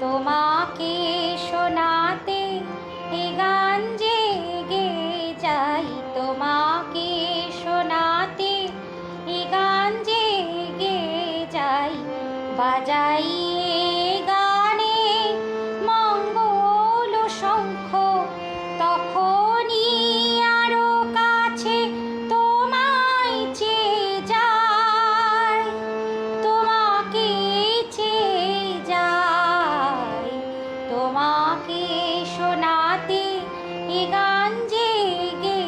তোমাকে শোনাতে এ গান জেগে যাই, তোমাকে শোনাতে এ গান জেগে যাই। বাজাই এ গানে মঙ্গল শঙ্খ, তখনই আরো কাছে তোমায় চেয়ে যাই, তোমাকে চেয়ে যাই। তোমাকে শোনাতে এ গান জেগে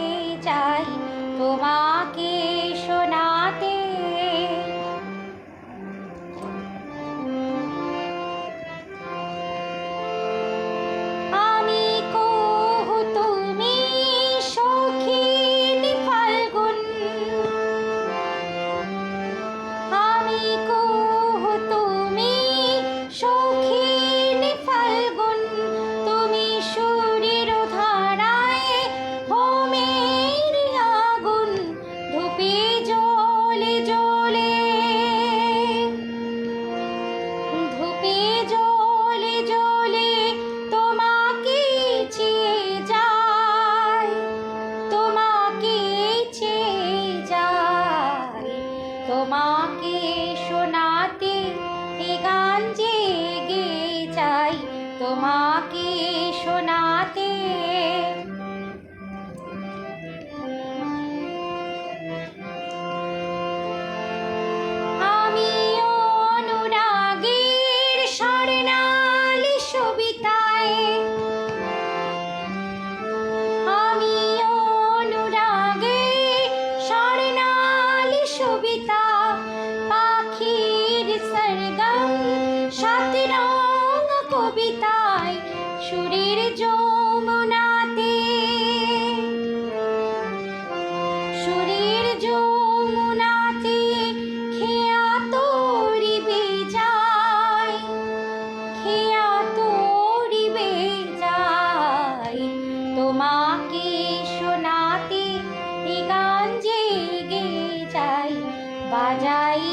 যাই, তোমাকে শোনাতে। আমি কহু তুমি সখিনী ফাল্গুন, আমি কহু তুমি সখিনী ফাল্গুন। তুমি সুরের ধারায় হোমের আগুন, ধূপে জ্বলে জ্বলে, ধূপে জ্বলে জ্বলে তোমাকে চেয়ে যাই, তোমাকে চেয়ে যাই। তোমাকে শোনাতে এ গান জেগে যাই, তোমাকে শোনাতে। আমি অনুরাগের স্বর্ণালী সবিতায়, আমি অনুরাগের স্বর্ণালী সবিতা। পাখির সরগম সাত রং কবিতায়, সুরের যমুনাতে, সুরের যমুনাতে খেয়া তোরিবে যাই, খেয়া তোরিবে যাই। তোমাকে শোনাতে এ গান জেগে যাই, বাজাই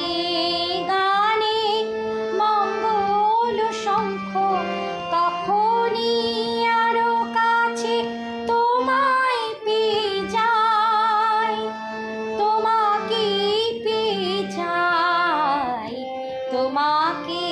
গানে মঙ্গল শঙ্খ, তখনই আরো কাছে তোমায় পেয়ে যাই, তোমাকে পেয়ে যাই। তোমাকে